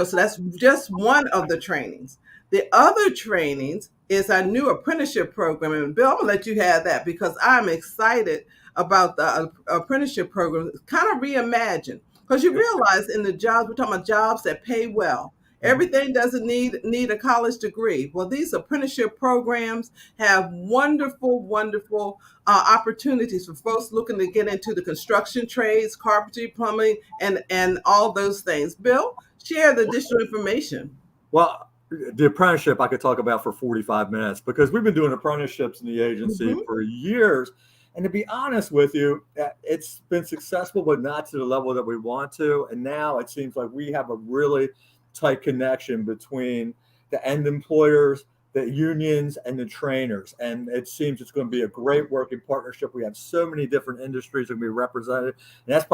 So that's just one of the trainings. The other trainings is our new apprenticeship program. And Bill, I'm gonna let you have that because I'm excited about the apprenticeship program. It's kind of reimagined, because you realize in the jobs, we're talking about jobs that pay well. Everything doesn't need a college degree. Well, these apprenticeship programs have wonderful opportunities for folks looking to get into the construction trades, carpentry, plumbing, and all those things. Bill, share the additional information. Well, the apprenticeship I could talk about for 45 minutes, because we've been doing apprenticeships in the agency for years. And to be honest with you, it's been successful, but not to the level that we want to. And now it seems like we have a really tight connection between the end employers, the unions, and the trainers. And it seems it's going to be a great working partnership. We have so many different industries that can be represented. And that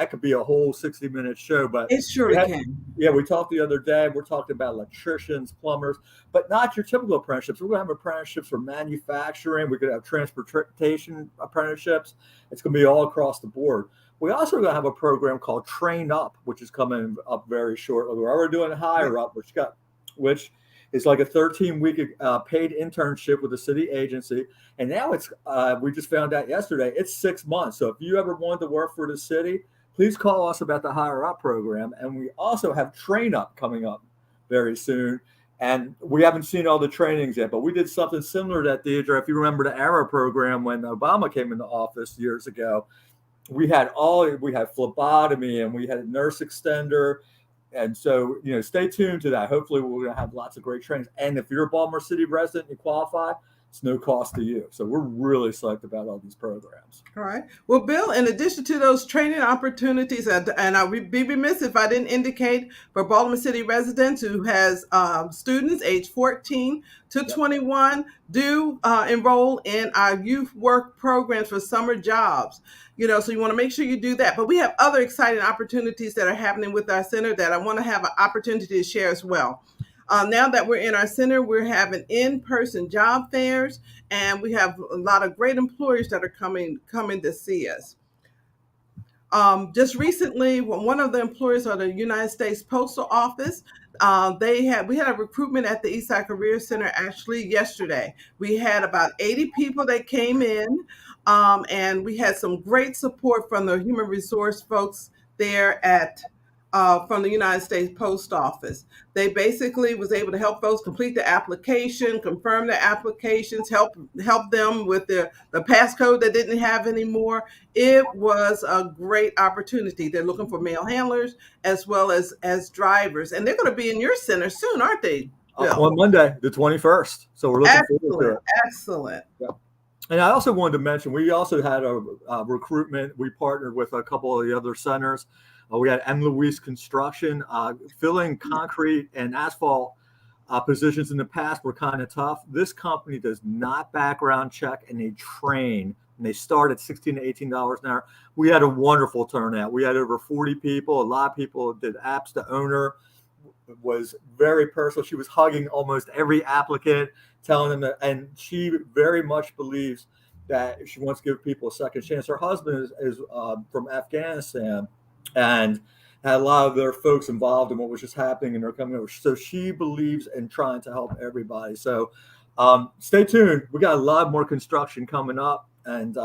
could be a whole 60-minute show. But it surely can. Yeah, we talked the other day. We're talking about electricians, plumbers, but not your typical apprenticeships. We're going to have apprenticeships for manufacturing. We're going to have transportation apprenticeships. It's going to be all across the board. We also going to have a program called Train Up, which is coming up very shortly. We're already doing Hire Up, which is like a 13-week paid internship with a city agency. And now it's, we just found out yesterday, it's 6 months. So if you ever wanted to work for the city, please call us about the Hire Up program. And we also have Train Up coming up very soon. And we haven't seen all the trainings yet, but we did something similar to that, Deidre. If you remember the ARROW program when Obama came into office years ago, we had phlebotomy and we had a nurse extender. And so, stay tuned to that. Hopefully we're going to have lots of great trainings. And if you're a Baltimore City resident and you qualify, it's no cost to you. So we're really psyched about all these programs. All right. Well, Bill, in addition to those training opportunities, and I would be remiss if I didn't indicate for Baltimore City residents who has students age 14 to 21, do enroll in our youth work programs for summer jobs. So you want to make sure you do that. But we have other exciting opportunities that are happening with our center that I want to have an opportunity to share as well. Now that we're in our center, we're having in-person job fairs, and we have a lot of great employers that are coming to see us. Just recently, one of the employers of the United States Postal Office, we had a recruitment at the Eastside Career Center actually yesterday. We had about 80 people that came in, and we had some great support from the human resource folks there from the United States Post Office. They basically was able to help folks complete the application, confirm their applications, help them with the passcode they didn't have anymore. It was a great opportunity. They're looking for mail handlers as well as drivers. And they're going to be in your center soon, aren't they, Bill? On Monday, the 21st. So we're looking forward to it. Excellent. Yeah. And I also wanted to mention, we also had a recruitment. We partnered with a couple of the other centers. We had M. Louise Construction. Filling concrete and asphalt positions in the past were kind of tough. This company does not background check, and they train. And they start at $16 to $18 an hour. We had a wonderful turnout. We had over 40 people. A lot of people did apps. The owner was very personal. She was hugging almost every applicant, telling them that, and she very much believes that she wants to give people a second chance. Her husband is from Afghanistan, and had a lot of their folks involved in what was just happening, and they're coming over. So she believes in trying to help everybody. So stay tuned. We got a lot more construction coming up, and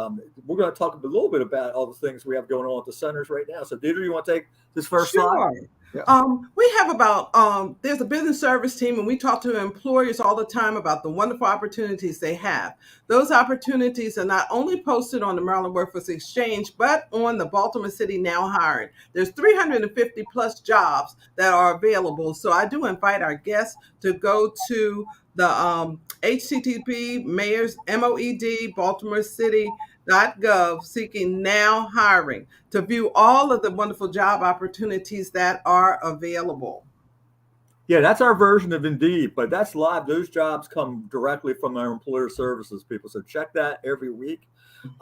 we're going to talk a little bit about all the things we have going on at the centers right now. So Deidre, you want to take this first slide? Yeah. We have about, there's a business service team, and we talk to employers all the time about the wonderful opportunities they have. Those opportunities are not only posted on the Maryland Workforce Exchange, but on the Baltimore City Now Hiring. There's 350 plus jobs that are available. So I do invite our guests to go to the HTTP Mayor's MOED Baltimore City.gov seeking Now Hiring to view all of the wonderful job opportunities that are available. Yeah, that's our version of Indeed, but that's live. Those jobs come directly from our employer services people. So check that every week.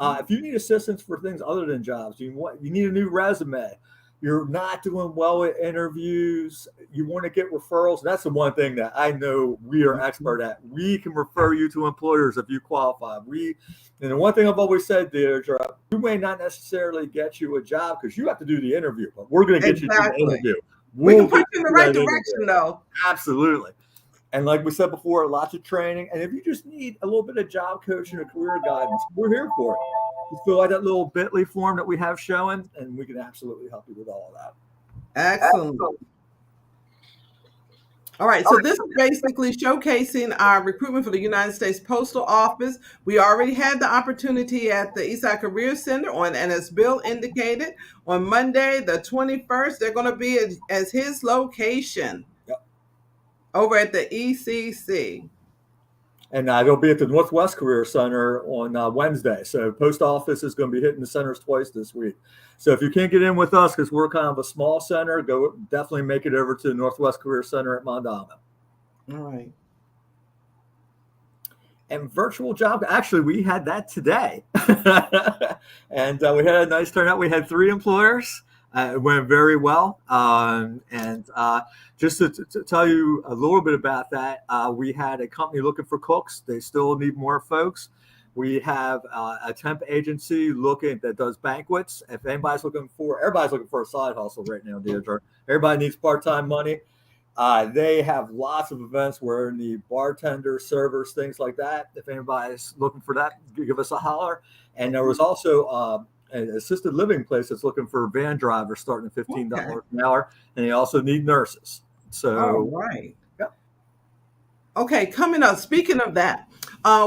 If you need assistance for things other than jobs, you need a new resume, you're not doing well at interviews, you want to get referrals. That's the one thing that I know we are expert at. We can refer you to employers if you qualify. And the one thing I've always said, Deirdre, we may not necessarily get you a job because you have to do the interview, but we're going to get you to the interview. We can put you in the right direction, though. Absolutely. And like we said before, lots of training. And if you just need a little bit of job coaching or career guidance, we're here for it. You fill out that little Bitly form that we have showing, and we can absolutely help you with all of that. Excellent. All right, so this is basically showcasing our recruitment for the United States Postal Office. We already had the opportunity at the Eastside Career Center and as Bill indicated, on Monday, the 21st, they're going to be as his location over at the ECC. And they'll be at the Northwest Career Center on Wednesday. So post office is going to be hitting the centers twice this week. So if you can't get in with us because we're kind of a small center, definitely make it over to the Northwest Career Center at Mondawmin. All right. And virtual job, actually, we had that today. And we had a nice turnout. We had 3 employers. It went very well. Just to tell you a little bit about that, we had a company looking for cooks. They still need more folks. We have a temp agency that does banquets. If anybody's everybody's looking for a side hustle right now, Deirdre. Everybody needs part-time money. They have lots of events where they need bartenders, servers, things like that. If anybody's looking for that, give us a holler. And there was also an assisted living place that's looking for van drivers starting at $15 an hour. And they also need nurses. So, all right. Yeah. Okay, coming up, speaking of that,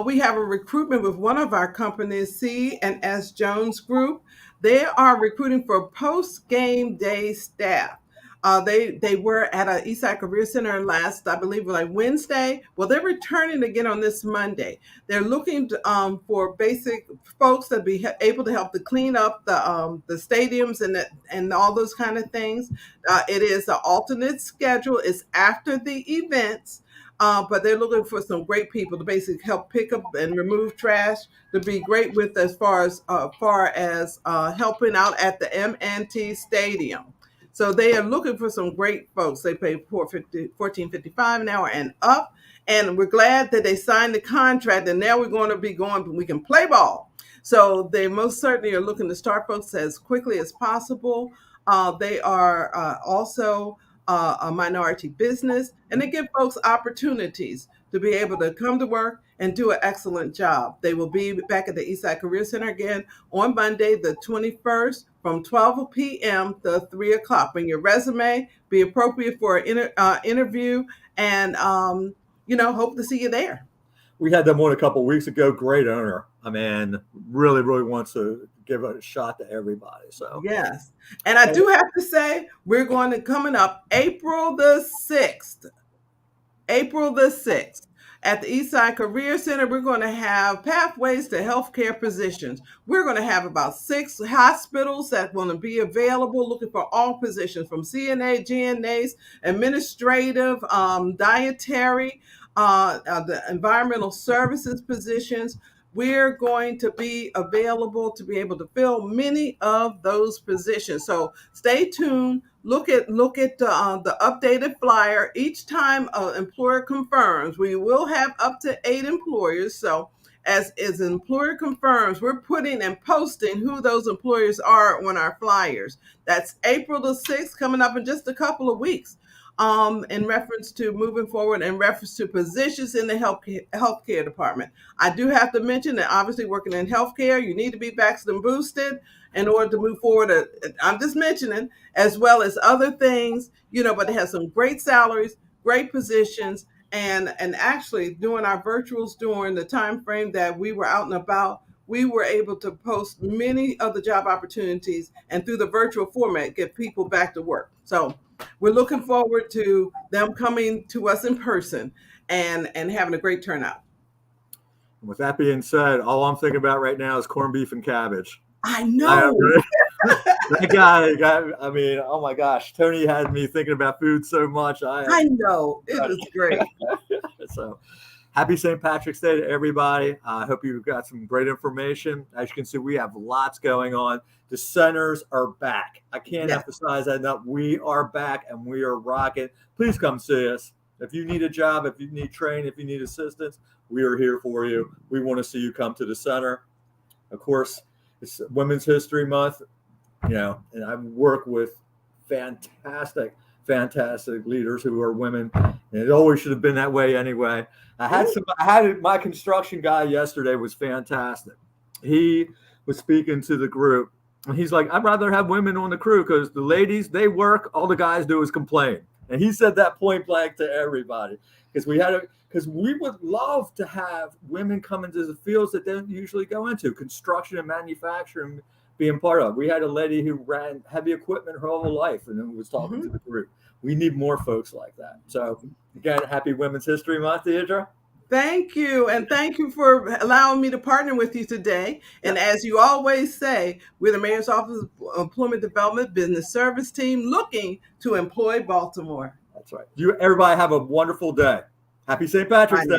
we have a recruitment with one of our companies, C&S Jones Group. They are recruiting for post-game day staff. They were at a Eastside Career Center last, I believe, like Wednesday. Well, they're returning again on this Monday. They're looking for basic folks that be able to help to clean up the stadiums and all those kind of things. It is an alternate schedule. It's after the events. But they're looking for some great people to basically help pick up and remove trash, to be great with as far as helping out at the M&T Stadium. So they are looking for some great folks. They pay $14.55 an hour and up. And we're glad that they signed the contract, and now we're going to be going, we can play ball. So they most certainly are looking to start folks as quickly as possible. They are also a minority business, and they give folks opportunities to be able to come to work and do an excellent job. They will be back at the Eastside Career Center again on Monday, the 21st, from 12 p.m. to 3 o'clock. Bring your resume, be appropriate for an interview, and hope to see you there. We had them on a couple of weeks ago. Great owner. I mean, really, really wants to give a shot to everybody. So yes, and I do have to say, we're going to coming up April the 6th. April the 6th. At the Eastside Career Center, we're going to have pathways to healthcare positions. We're going to have about 6 hospitals that want to be available, looking for all positions from CNA, GNAs, administrative, dietary, the environmental services positions. We're going to be available to be able to fill many of those positions. So stay tuned. Look at the updated flyer. Each time an employer confirms, we will have up to 8 employers. So as an employer confirms, we're putting and posting who those employers are on our flyers. That's April the 6th, coming up in just a couple of weeks. In reference to moving forward, in reference to positions in the healthcare department. I do have to mention that obviously working in healthcare, you need to be vaccinated and boosted in order to move forward. I'm just mentioning, as well as other things, but it has some great salaries, great positions, and actually doing our virtuals during the time frame that we were out and about, we were able to post many of the job opportunities, and through the virtual format, get people back to work. So we're looking forward to them coming to us in person and having a great turnout. With that being said, all I'm thinking about right now is corned beef and cabbage. I know. That guy, I mean, oh my gosh, Tony had me thinking about food so much. I know. It was great. So happy St. Patrick's Day to everybody. I hope you've got some great information. As you can see, we have lots going on. The centers are back. I can't emphasize that enough. We are back and we are rocking. Please come see us. If you need a job, if you need training, if you need assistance, we are here for you. We want to see you come to the center. Of course, it's Women's History Month, and I work with fantastic leaders who are women, and it always should have been that way anyway. My construction guy yesterday was fantastic. He was speaking to the group, and he's like, I'd rather have women on the crew because the ladies, they work, all the guys do is complain. And he said that point blank to everybody because we would love to have women come into the fields that they don't usually go into, construction and manufacturing being part of. We had a lady who ran heavy equipment her whole life and then was talking to the group. We need more folks like that. So again, happy Women's History Month, Deirdre. Thank you. And thank you for allowing me to partner with you today. And as you always say, we're the Mayor's Office of Employment Development Business Service Team looking to employ Baltimore. That's right. Everybody have a wonderful day. Happy St. Patrick's Day.